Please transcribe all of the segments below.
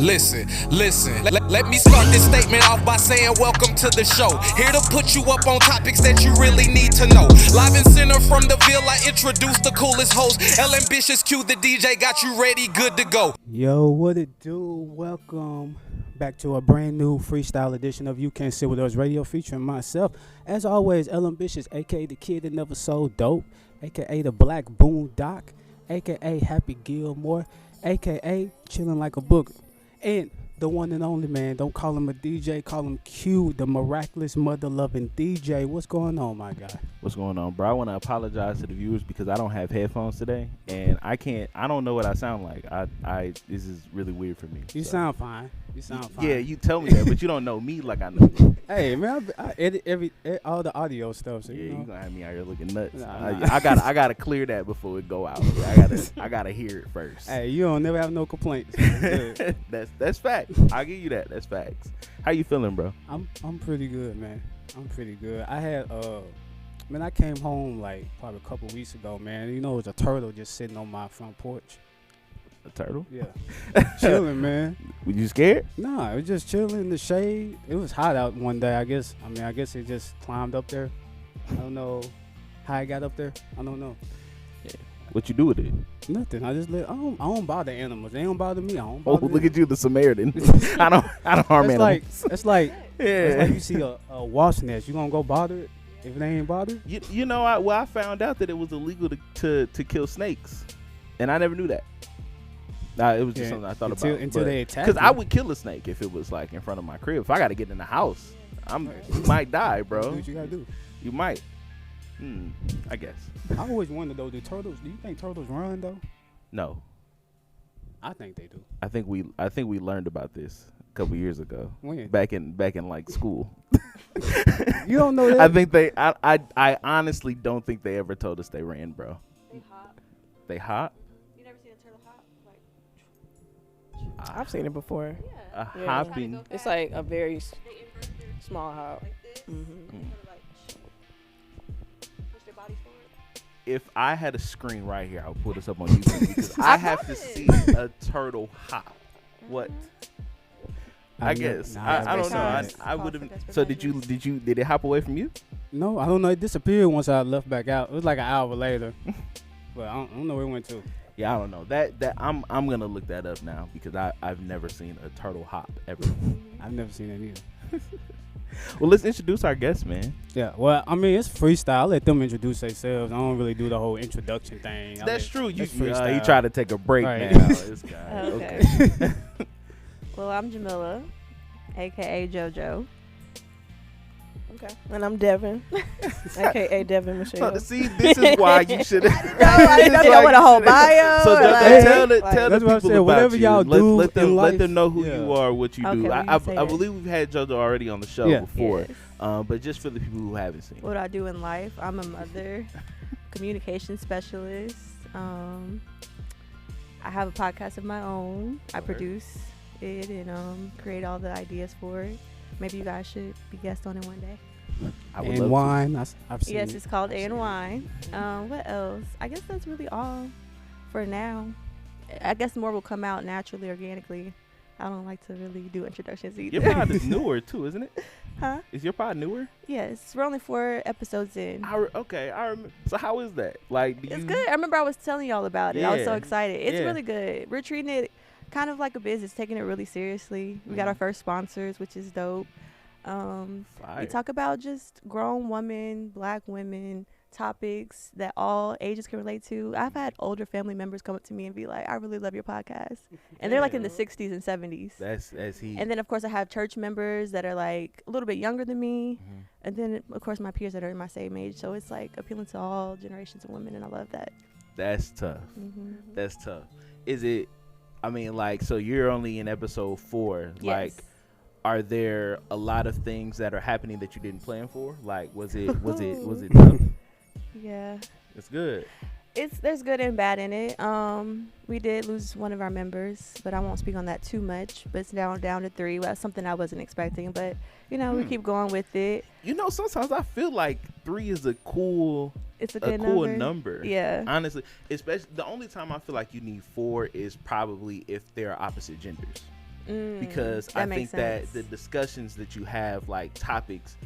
Listen. Let me start this statement off by saying welcome to the show. Here to put you up on topics that you really need to know. Live and center from the Ville, I introduce the coolest host. Y.C.S.W.U, the DJ, got you ready, good to go. Yo, what it do? Welcome back to a brand new freestyle edition of YouCan'tSitWithUsRadio featuring myself. As always, Y.C.S.W.U, aka the kid that never sold dope, aka the Black Boondock, aka Happy Gilmore, aka chilling like a book. And the one and only, man, don't call him a DJ, call him Q, the miraculous mother-loving DJ. What's going on, my guy? What's going on, bro? I want to apologize to the viewers because I don't have headphones today, and I don't know what I sound like. This is really weird for me. You sound fine. Yeah, you tell me that, but you don't know me like I know you. Hey, man, I edit all the audio stuff. So, yeah, you you gonna have me out here looking nuts. Nah. I gotta clear that before it go out. I gotta hear it first. Hey, you don't never have no complaints. That's facts. I'll give you that. That's facts. How you feeling, bro? I'm pretty good, man. I'm pretty good. I had I came home like probably a couple weeks ago, man. You know, it was a turtle just sitting on my front porch. A turtle? Yeah. Chilling, man. Were you scared? Nah, it was just chilling in the shade. It was hot out one day, I guess. I guess it just climbed up there. I don't know how it got up there. I don't know. Yeah. What you do with it? Nothing. I just I don't bother animals. They don't bother me. I don't Oh, bother look them. at you, the Samaritan. I don't harm animals. It's like you see a wasp nest. You gonna go bother it if they ain't bothered? You know, I found out that it was illegal to kill snakes, and I never knew that. It was just something I thought about. Until they attack. Because I would kill a snake if it was like in front of my crib. If I got to get in the house, you might die, bro. Do what you gotta do. You might. I guess. I always wonder though, do you think turtles run though? No. I think they do. I think we learned about this a couple years ago. When? Back in like school. You don't know that? I think I honestly don't think they ever told us they ran, bro. They hop. They hop? You never seen a turtle hop? I've seen it before. A Yeah. hopping. It's like a very They invert their small hop. like this. Mm-hmm. Kind of like push their bodies forward. If I had a screen right here, I would put this up on YouTube because I have to see a turtle hop. What? I guess. I don't know. I would have. So did it hop away from you? No, I don't know. It disappeared once I left back out. It was like an hour later. But I don't know where it went to. Yeah, I don't know. That I'm gonna look that up now because I've never seen a turtle hop ever. I've never seen it either. Well, let's introduce our guest, man. Yeah, well, it's freestyle. I let them introduce themselves. I don't really do the whole introduction thing. That's true. You freestyle. he tried to take a break Right. now. This guy. Okay. Well, I'm Jomilla, aka JoJo. Okay. And I'm Devyn, aka Devyn Michelle. See, this is why you should. I didn't know y'all want a whole bio. So tell the that's people what I said, about whatever you. y'all do let them in let them life. know who Yeah. you are, what you do. Okay, I we can say that. believe we've had JoJo already on the show Yeah. before, Yes. but just for the people who haven't seen. What do I do in life? I'm a mother, communication specialist. I have a podcast of my own. I Okay. produce it and create all the ideas for it. Maybe you guys should be guests on it one day. I would And love wine. I've seen Yes, it. it's called A and Wine. What else? I guess that's really all for now. I guess more will come out naturally, organically. I don't like to really do introductions either. Your pod is newer too, isn't it? Huh? Is your pod newer? Yes, we're only 4 episodes in. I remember. So how is that? Like, It's good. I remember I was telling y'all about it. I was so Yeah. excited. It's Yeah. really good. We're treating it kind of like a business, taking it really seriously. We got our first sponsors, which is dope. We Fire. talk about just grown women, black women, topics that all ages can relate to. I've had older family members come up to me and be like, I really love your podcast. And they're like in the 60s and 70s. That's he. And then, of course, I have church members that are like a little bit younger than me. Mhm. And then, of course, my peers that are in my same age. So it's like appealing to all generations of women. And I love that. That's tough. Mm-hmm. That's tough. Is it? I mean, like, so you're only in episode 4. Yes. Like, are there a lot of things that are happening that you didn't plan for? Like, was it tough? Yeah. It's good. There's good and bad in it. We did lose one of our members, but I won't speak on that too much. But it's down to 3. Well, that's something I wasn't expecting, but we keep going with it. You know, sometimes I feel like 3 is a cool It's a good cool number. number. Yeah. Honestly, especially the only time I feel like you need 4 is probably if they're opposite genders. because I think sense. that the discussions that you have, like topics,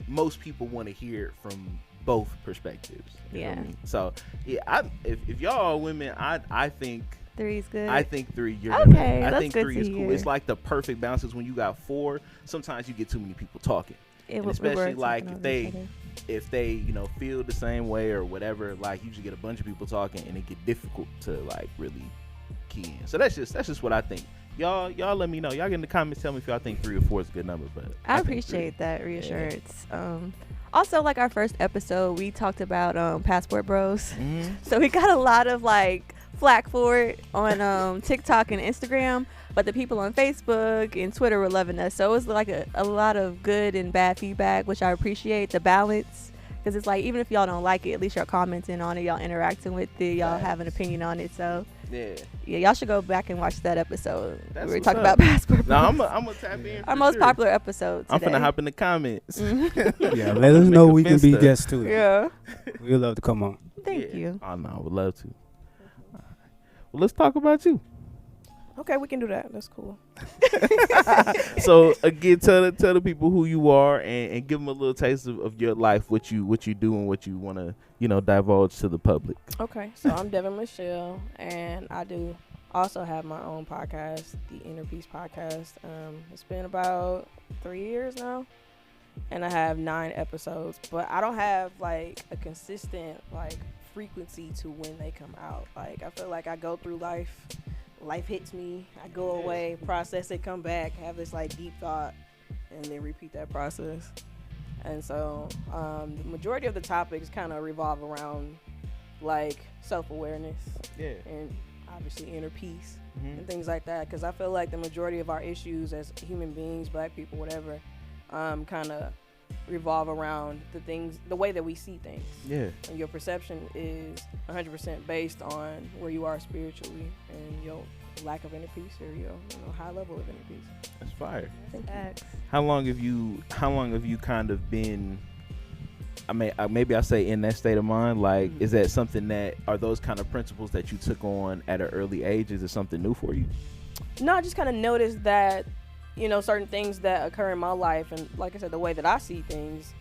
most people want to hear it from both perspectives. You know what I mean? So yeah, if y'all are women, I think 3's good. I think 3. You're okay. I That's think good 3 to is cool. hear. It's like the perfect balance. Is when you got 4, sometimes you get too many people talking. Especially like if they feel the same way or whatever, like you just get a bunch of people talking and it get difficult to like really key in. So that's just what I think. Y'all let me know. Y'all get in the comments, tell me if y'all think 3 or 4 is a good number. But I appreciate that reassurance. Also, like our first episode, we talked about passport bros. So we got a lot of like flack for it on TikTok and Instagram, but the people on Facebook and Twitter were loving us. So it was like a lot of good and bad feedback, which I appreciate the balance, because it's like even if y'all don't like it, at least y'all commenting on it, y'all interacting with it, y'all have an opinion on it. So yeah, y'all should go back and watch that episode. We were talking about passport bros. No, I'm gonna tap in. Our most popular episode today. I'm finna hop in the comments. Yeah, let us know we can be guests too. Yeah, we'd love to come on. Thank you. Oh no, I would love to. Well, let's talk about you. Okay, we can do that. That's cool. So again, tell the people who you are and give them a little taste of your life, what you do and what you want to divulge to the public. Okay, so I'm Devyn Michelle, and I do also have my own podcast, the Inner Peace Podcast. It's been about 3 years now, and I have 9 episodes, but I don't have like a consistent like frequency to when they come out. Like I feel like I go through life hits me, I go away, process it, come back, have this like deep thought, and then repeat that process. And so the majority of the topics kind of revolve around like self-awareness and obviously inner peace and things like that, because I feel like the majority of our issues as human beings, black people, whatever, kind of revolve around the way that we see things. And your perception is 100% based on where you are spiritually and your lack of inner peace or your high level of inner peace. That's fire. Thank you. How long have you kind of been, maybe I say in that state of mind, like is that something that are those kind of principles that you took on at an early age? Is it something new for you? No, I just kind of noticed that certain things that occur in my life, and like I said, the way that I see things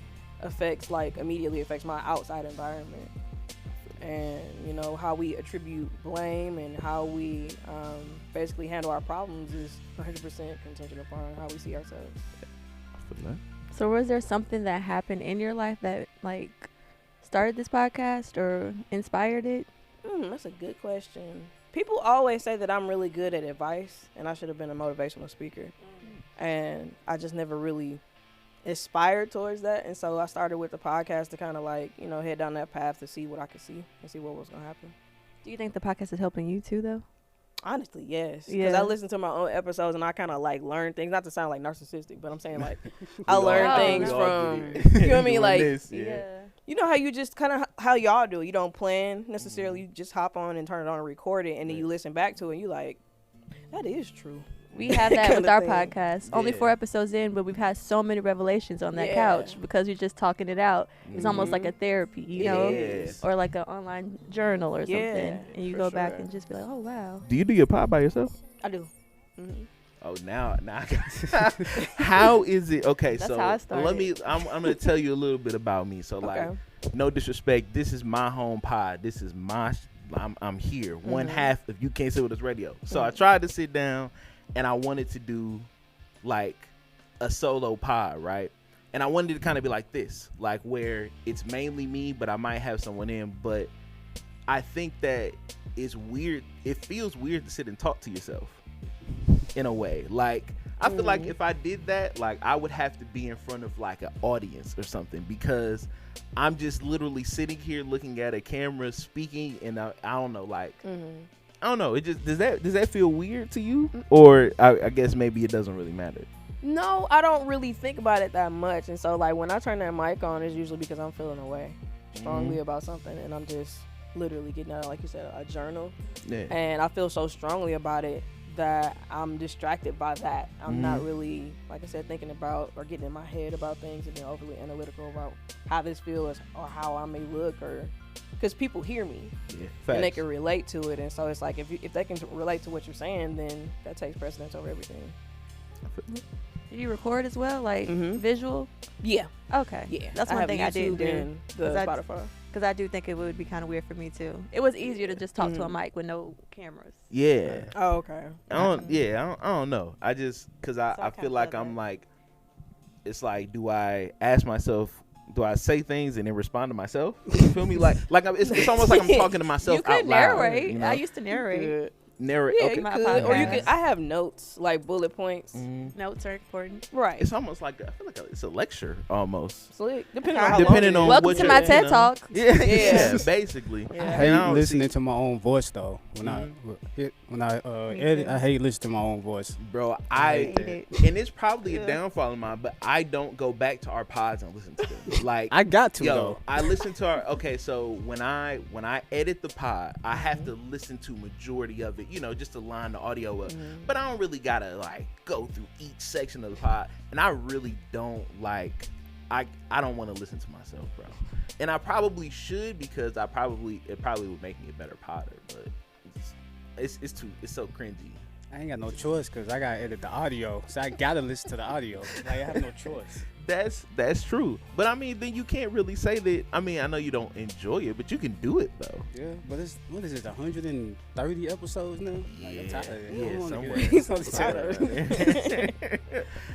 immediately affects my outside environment, and how we attribute blame and how we basically handle our problems is 100% contingent upon how we see ourselves. So was there something that happened in your life that like started this podcast or inspired it? That's a good question. People always say that I'm really good at advice and I should have been a motivational speaker. And I just never really aspired towards that. And so I started with the podcast to kind of head down that path to see what I could see and see what was going to happen. Do you think the podcast is helping you too, though? Honestly, yes. Because I listen to my own episodes and I kind of learn things, not to sound like narcissistic, but I'm saying I learn things from, you know what I mean? Like, you know how you just kind of, how y'all do, you don't plan necessarily, you just hop on and turn it on and record it, and then you listen back to it and you like, that is true. We have that with our podcast. Only 4 episodes in, but we've had so many revelations on that couch because you're just talking it out. It's almost like a therapy, you know, or like an online journal or something. And you go back and just be like, oh, wow. Do you do your pod by yourself? I do. Oh, now how is it? Okay, That's so how I started. I'm going to tell you a little bit about me. So no disrespect. This is my home pod. This is I'm here. One half of YouCan'tSitWithUsRadio. So I tried to sit down and I wanted to do like a solo pod, right? And I wanted to kind of be like this, like where it's mainly me, but I might have someone in. But I think that it's weird. It feels weird to sit and talk to yourself in a way. Like I feel like if I did that, like I would have to be in front of like an audience or something, because I'm just literally sitting here looking at a camera speaking, and I don't know, like I don't know. It just does that feel weird to you, or I guess maybe it doesn't really matter. No, I don't really think about it that much, and so like when I turn that mic on, it's usually because I'm feeling away strongly about something, and I'm just literally getting out, like you said, a journal, and I feel so strongly about it that I'm distracted by that. I'm not really, like I said, thinking about or getting in my head about things and being overly analytical about how this feels or how I may look or because people hear me, and they can relate to it. And so it's like if they can relate to what you're saying, then that takes precedence over everything. Do you record as well, like visual? Yeah. Okay. Yeah. That's one thing I did do. And the Spotify. Because I do think it would be kind of weird for me too. It was easier to just talk to a mic with no cameras. Yeah. Oh, okay. I don't know. I just because I feel like I'm like, it's like, do I ask myself? Do I say things and then respond to myself? You feel me? Like it's almost like I'm talking to myself out loud. Narrate. You know? I used to narrate. Narrate. Yeah, okay. you could. Or you could. I have notes, like bullet points. Notes are important. Right. It's almost like I feel like it's a lecture almost. Slick. Depending on how Depending long on Welcome what to you're, my TED Talk. Yeah, basically. I hate listening to my own voice though. When I edit, I hate listening to my own voice. Bro, and it's probably a downfall of mine, but I don't go back to our pods and listen to them. Like I got to though. I listen to our so when I edit the pod, I have to listen to majority of it, just to line the audio up. But I don't really gotta like go through each section of the pod, and I really don't like. I don't want to listen to myself, bro. And I probably should because it probably would make me a better podder, but it's so cringy. I ain't got no choice because I gotta edit the audio, so I gotta listen to the audio. Like I have no choice. That's true, but I mean, then you can't really say that. I mean, I know you don't enjoy it, but you can do it though. Yeah, but what is it? 130 episodes now? Yeah, I'm tired of it. yeah, somewhere.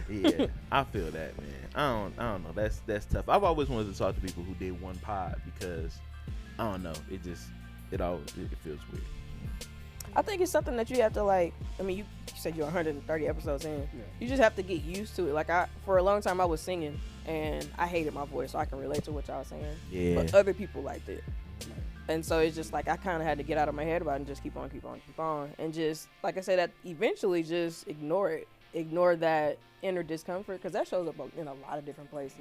Yeah, I feel that, man. I don't know. That's tough. I've always wanted to talk to people who did one pod because I don't know. It feels weird. I think it's something that you have to like. I mean, you said you're 130 episodes in. Yeah. You just have to get used to it. Like for a long time, I was singing and I hated my voice, so I can relate to what y'all was saying. Yeah. But other people liked it, and so it's just like I kind of had to get out of my head about it and just keep on, and just like I said, that eventually just ignore it. Ignore that inner discomfort because that shows up in a lot of different places.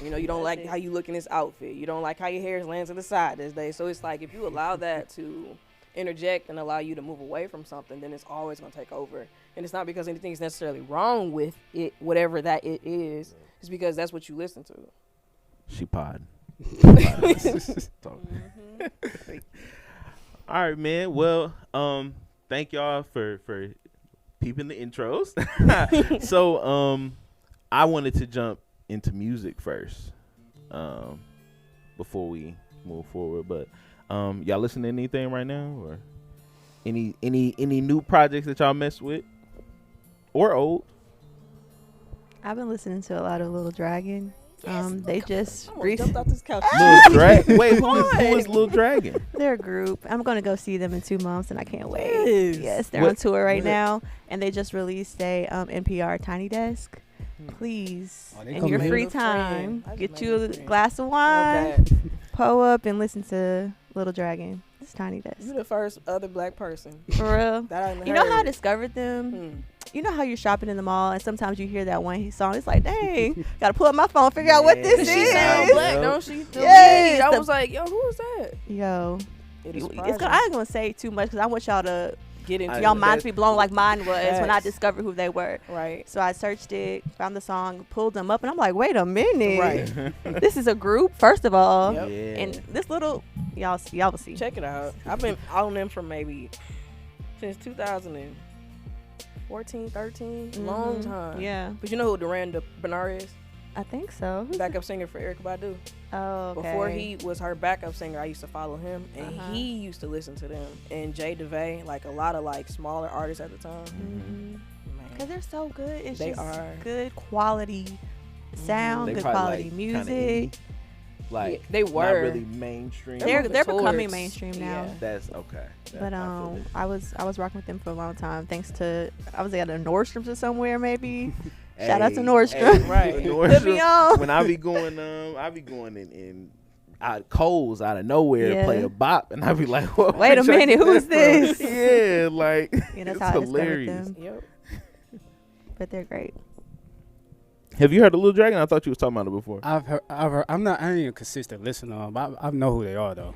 Yeah. You don't like how you look in this outfit. You don't like how your hair is laying to the side this day. So it's like if you allow that to interject and allow you to move away from something, then it's always going to take over. And it's not because anything's necessarily wrong with it, whatever that it is. It's because that's what you listen to. She pod. All right, man. Well, thank y'all for peeping the intros. So I wanted to jump into music first before we move forward, but y'all listen to anything right now, or any new projects that y'all mess with, or old? I've been listening to a lot of Little Dragon. They just jumped off this couch. Little Dragon. Wait, who is Little Dragon? They're a group. I'm gonna go see them in 2 months, and I can't wait. Yes, they're on tour right now, and they just released a NPR Tiny Desk. Please, in your free time, get you a glass of wine, pull up, and listen to Little Dragon. It's Tiny Desk. You're the first other black person. For real. That you know how I discovered them? You know how you're shopping in the mall and sometimes you hear that one song. It's like, dang, gotta pull up my phone, figure out what this is. She sound black, don't she? Yes. I was like, yo, who is that? Yo, I ain't gonna say too much because I want y'all to get into y'all minds be blown like mine was when I Yes. discovered who they were. Right. So I searched it, found the song, pulled them up, and I'm like, wait a minute. Right. This is a group, first of all. Yep. Yeah. And this little, y'all will see. Check it out. I've been on them for maybe since 2014, 13. Long time. Yeah. But you know who Duran Bernard is? I think so. Backup singer for Erykah Badu. Oh, okay. Before he was her backup singer, I used to follow him, and he used to listen to them. And Jay Devyn, like a lot of like smaller artists at the time. Because they're so good. It's They just are. good quality sound, They good probably, quality like, music. kinda indie. Like they not were. really mainstream. They're moving becoming towards- mainstream now. yeah. That's okay. But I feel it. I was rocking with them for a long time thanks to I was at a Nordstrom's or somewhere maybe. Shout out to Nordstrom. Hey, Right. Nordstrom, Put me on. when I be going in out Coles out of nowhere to play a bop, and I be like, "What? Wait a minute, who is this?" Yeah, like Yeah, that's it's how I discovered hilarious. them. Yep. But they're great. Have you heard of Little Dragon? I thought you was talking about it before. I've heard. I ain't a consistent listener, but I know who they are though.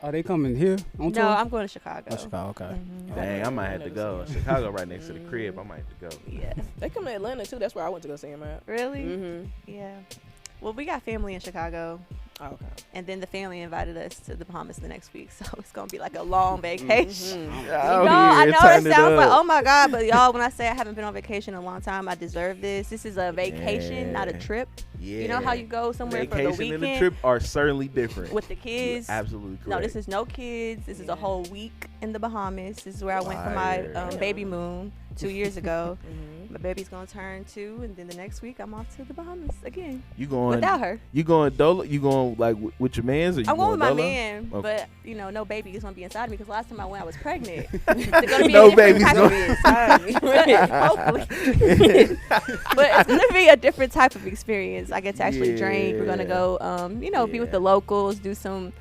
Are they coming here on tour? No, I'm going to Chicago. Oh, Chicago, okay. Dang, I might have to go. Chicago right next to the crib. I might have to go. Yeah. They come to Atlanta too. That's where I went to go see him at. Really? Mm-hmm. Yeah. Well, we got family in Chicago. Okay. And then the family invited us to the Bahamas the next week, so it's gonna be like a long vacation. Out I here, know turn it sounds like, up. oh my God, but y'all, when I say I haven't been on vacation in a long time, I deserve this. This is a vacation, not a trip. Yeah. You know how you go somewhere for the Vacation weekend and a trip are certainly different. with the kids? You're absolutely correct. No, this is no kids. This is a whole week in the Bahamas. This is where I went for my baby moon 2 years ago. My baby's gonna turn 2, and then the next week I'm off to the Bahamas again. You going without her? You going dolo? You going like with your mans? Or you I'm going with my dolo? man, Okay. but no baby is gonna be inside me because last time I went I was pregnant. No baby's gonna be inside me. Hopefully, but it's gonna be a different type of experience. I get to actually drink. We're gonna go, be with the locals, do some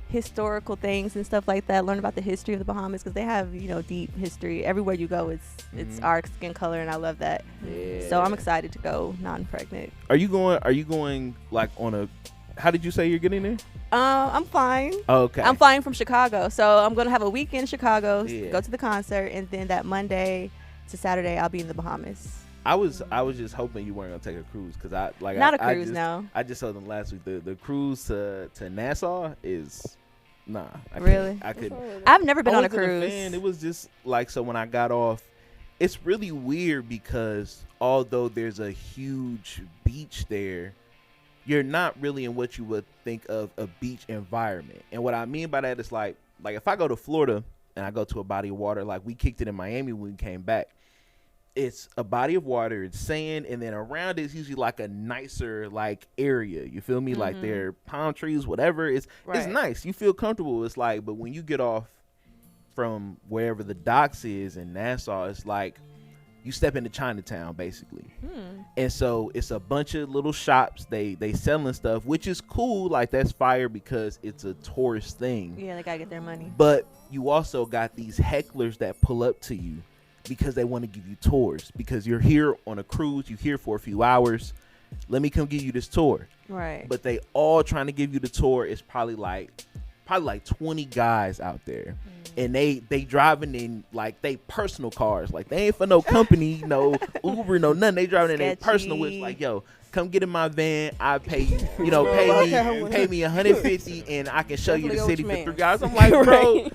historical things and stuff like that. Learn about the history of the Bahamas because they have deep history. Everywhere you go, it's our skin color, and I love that. Yeah. So I'm excited to go non-pregnant. Are you going like on a? How did you say you're getting there? I'm flying. Okay. I'm flying from Chicago, so I'm gonna have a weekend in Chicago, Yeah. go to the concert, and then that Monday to Saturday I'll be in the Bahamas. I was just hoping you weren't gonna take a cruise because Not a cruise, no. I just told them last week the cruise to Nassau is I Really? I couldn't. I've never been I on a wasn't cruise. fan. It was just like, so when I got off, it's really weird because although there's a huge beach there, you're not really in what you would think of a beach environment. And what I mean by that is like if I go to Florida and I go to a body of water, like we kicked it in Miami when we came back. It's a body of water, it's sand, and then around it's usually like a nicer like area. You feel me? Like there are palm trees, whatever. It's nice. You feel comfortable. It's like, but when you get off from wherever the docks is in Nassau, it's like you step into Chinatown basically. And so it's a bunch of little shops. They selling stuff, which is cool. Like that's fire because it's a tourist thing. Yeah, they gotta get their money. But you also got these hecklers that pull up to you because they want to give you tours because you're here on a cruise, you're here for a few hours. Let me come give you this tour. Right. But they all trying to give you the tour. It's probably like 20 guys out there. And they driving in like they personal cars. Like they ain't for no company, no Uber, no nothing. They driving in their personal whips. Like, yo, come get in my van. I pay you, pay me $150 and I can show you the city for 3 hours. I'm like, bro,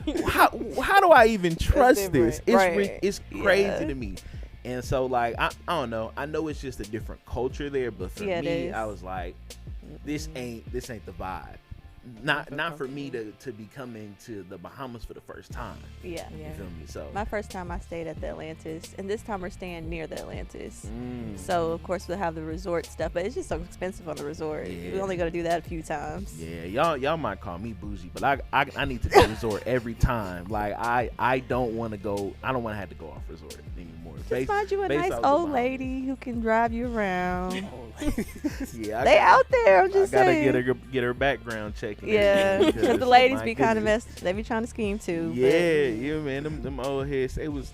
how do I even trust this? It's crazy to me. And so like I don't know. I know it's just a different culture there, but for me, I was like, this ain't the vibe. Not for me to be coming to the Bahamas for the first time. Yeah. You feel me? So my first time I stayed at the Atlantis, and this time we're staying near the Atlantis. So of course we'll have the resort stuff, but it's just so expensive on the resort. Yeah. We're only gonna do that a few times. Yeah, y'all might call me bougie, but I need to do resort every time. Like I don't want to go. I don't want to have to go off resort anymore. Just find you a nice old lady who can drive you around. Yeah, they out there. I'm just saying. I gotta get her background checked. Yeah, because the ladies be kind of messed. They be trying to scheme too. Yeah, man. Them old heads. They was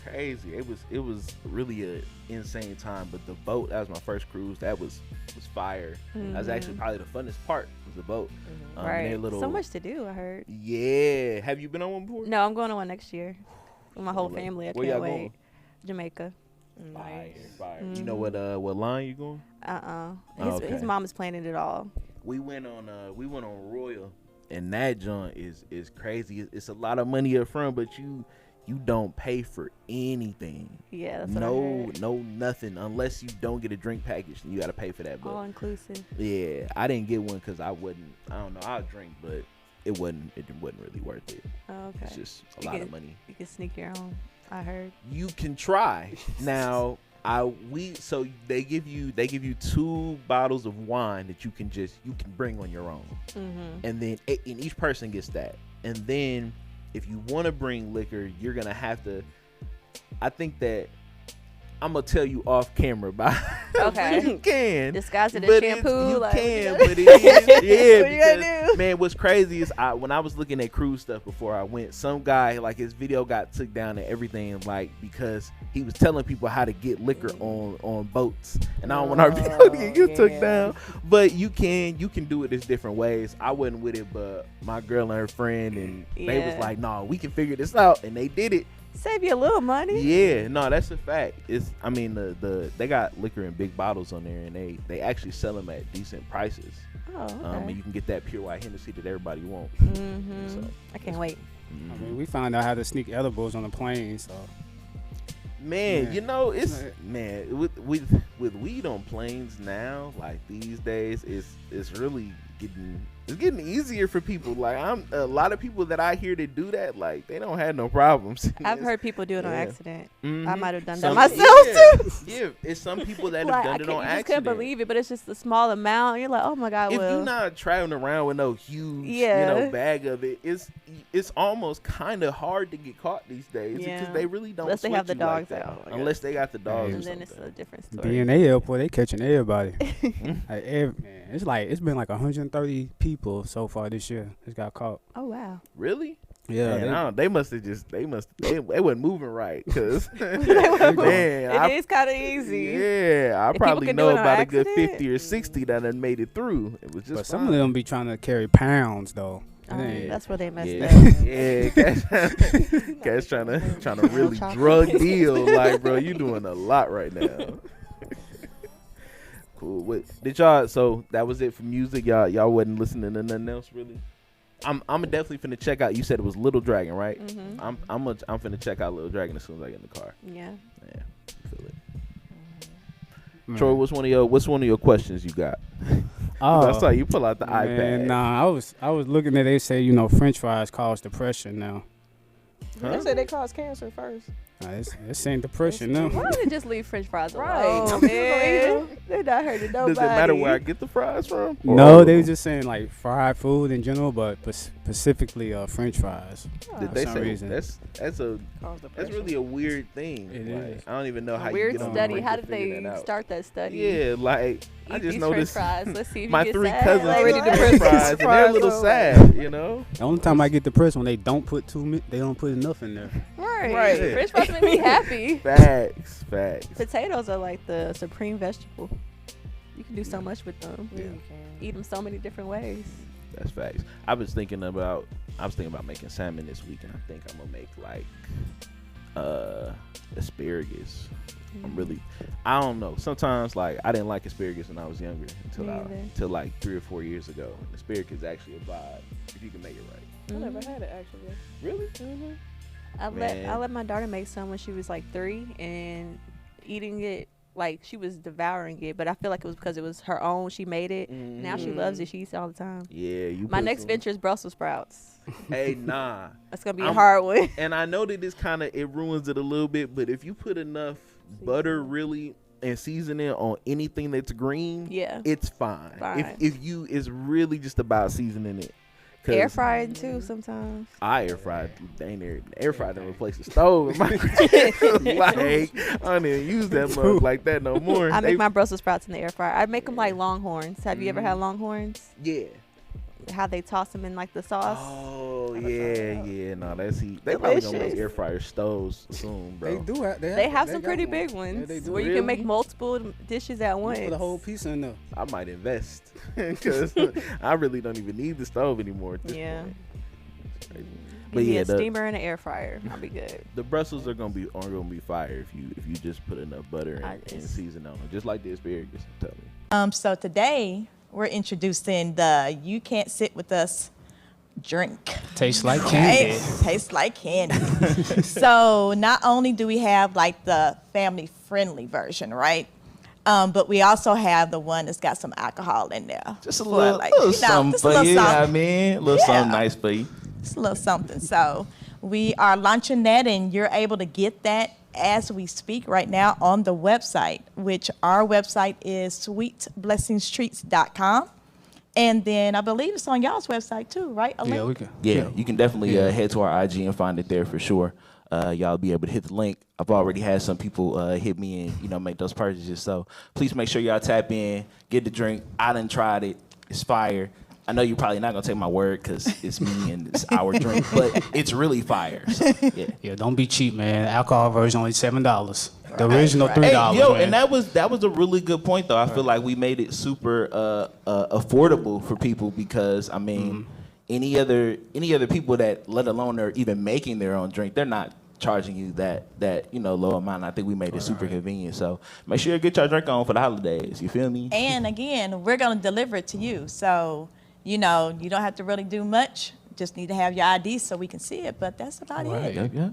crazy. It was really a insane time. But the boat, that was my first cruise. That was fire. That was actually probably the funnest part. Was the boat. Right. So much to do. I heard. Yeah. Have you been on one before? No, I'm going on one next year with my whole family. I can't wait. Going? Jamaica. Fire. You know what line you going? His mom is planning it all. We went on Royal, and that joint is crazy. It's a lot of money up front, but you don't pay for anything. Yeah, that's what I heard. No nothing unless you don't get a drink package. You got to pay for that. But all inclusive. Yeah, I didn't get one because I don't know. I'll drink, but it wasn't really worth it. Oh, okay. It's just a lot of money. You can sneak your own. I heard. You can try. Now, so they give you 2 bottles of wine that you can bring on your own. And then and each person gets that. And then if you want to bring liquor, you're going to have to, I think that I'm going to tell you off camera about okay. You can. Disguise it as shampoo. You like, can, but it is. Yeah, what you gotta do? Man, what's crazy is when I was looking at cruise stuff before I went, some guy, like his video got took down and everything, like because he was telling people how to get liquor on boats. And I don't want our video to get took down. But you can do it in different ways. I wasn't with it, but my girl and her friend, and they was like, no, we can figure this out. And they did it. Save you a little money. Yeah, no, that's a fact. I mean, they got liquor in big bottles on there, and they actually sell them at decent prices. Oh, okay. And you can get that pure white Hennessy that everybody wants. Mm-hmm. So, I can't wait. I mean, we found out how to sneak edibles on the plane, so. Man, you know, it's with weed on planes now, like these days, it's really getting easier for people. Like a lot of people that I hear that do that, like they don't have no problems. I've heard people do it on accident. Mm-hmm. I might have done that myself too. Yeah, it's some people that have done it on accident. You just couldn't believe it, but it's just a small amount. You're like, oh my god. If you're not traveling around with no huge, bag of it, it's almost kind of hard to get caught these days because they really don't. Unless they have the dogs out. Unless they got the dogs. And then it's a different story. Being in the airport, they catching everybody. It's been like 130 people so far this year that's got caught. Oh wow. Really? Yeah. Man, they wasn't moving right because it is kind of easy. Yeah, I probably know about a good 50 or 60 that had made it through. It was just. But some of them be trying to carry pounds though. That's where they messed up. Yeah, Cat's trying to really drug deal. Like, bro, you doing a lot right now. Cool. So that was it for music. Y'all wasn't listening to nothing else really. I'm definitely finna check out. You said it was Little Dragon, right? Mm-hmm. I'm finna check out Little Dragon as soon as I get in the car. Yeah. Feel it. Troy, what's one of your questions you got? Oh, I saw you pull out the iPad. Nah, I was looking at. They say French fries cause depression now. Huh? They said they cause cancer first. It's saying depression now. Why don't they just leave French fries alone? Right. Man. They're not hurting nobody. Does it matter where I get the fries from? No, they were just saying like fried food in general, but specifically French fries. Did they say reason. That's really a weird thing. It is. I don't even know how weird you get on study. the How did they start that study? Yeah, like I just noticed French fries. Let's see if my you get 3 sad. cousins Already eat French fries and they're a little sad, you know. The only time I get depressed when they don't put enough in there. Right. Yeah. French fries make me happy. Facts. Potatoes are like the supreme vegetable. You can do so much with them. Yeah. Eat them so many different ways. That's facts. I was thinking about making salmon this week, and I think I'm gonna make like asparagus. I don't know. Sometimes like I didn't like asparagus when I was younger until like 3 or 4 years ago. And asparagus is actually a vibe if you can make it right. I never had it actually. Really? Mm-hmm. I let my daughter make some when she was like 3, and eating it like she was devouring it. But I feel like it was because it was her own. She made it. Mm-hmm. Now she loves it. She eats it all the time. Yeah, my next venture is Brussels sprouts. Hey, nah. That's gonna be a hard one. And I know that it ruins it a little bit, but if you put enough butter really and seasoning on anything that's green, it's fine. It's really just about seasoning it. Air frying too sometimes. I air fried. Air fry don't replace the stove. Like, I don't even use that mug like that no more. I make my Brussels sprouts in the air fryer. I make them like Longhorns. Have you ever had Longhorns? Yeah. How they toss them in like the sauce. Oh yeah. No, they probably gonna make air fryer stoves soon, bro. They do. They have some pretty big ones where you can make multiple dishes at once. Put a whole piece in there. I might invest because I really don't even need the stove anymore at this point. But a steamer and an air fryer. I'll be good. The Brussels are gonna be fire if you just put enough butter and season on them, just like the asparagus. I'm telling you. So today we're introducing the You Can't Sit With Us drink. Tastes like candy. Right? Tastes like candy. So not only do we have like the family friendly version, right? But we also have the one that's got some alcohol in there. Just a little something for you, I mean. A little something nice for you. Just a little something. So we are launching that, and you're able to get that as we speak right now on the website, which our website is sweetblessingstreats.com. And then I believe it's on y'all's website too, right? Yeah, we can. Yeah, you can definitely head to our IG and find it there for sure. Y'all be able to hit the link. I've already had some people hit me and make those purchases. So please make sure y'all tap in, get the drink. I done tried it. It's fire. I know you're probably not gonna take my word because it's me and it's our drink, but it's really fire. So, yeah, don't be cheap, man. Alcohol version only $7. The original $3. Hey, yo, man. and that was a really good point though. I feel like we made it super affordable for people because I mean, any other people that let alone they're even making their own drink, they're not charging you that low amount. I think we made it super convenient. So make sure you get your drink on for the holidays. You feel me? And again, we're gonna deliver it to you. So, you don't have to really do much. Just need to have your ID so we can see it, but that's about it. Yeah.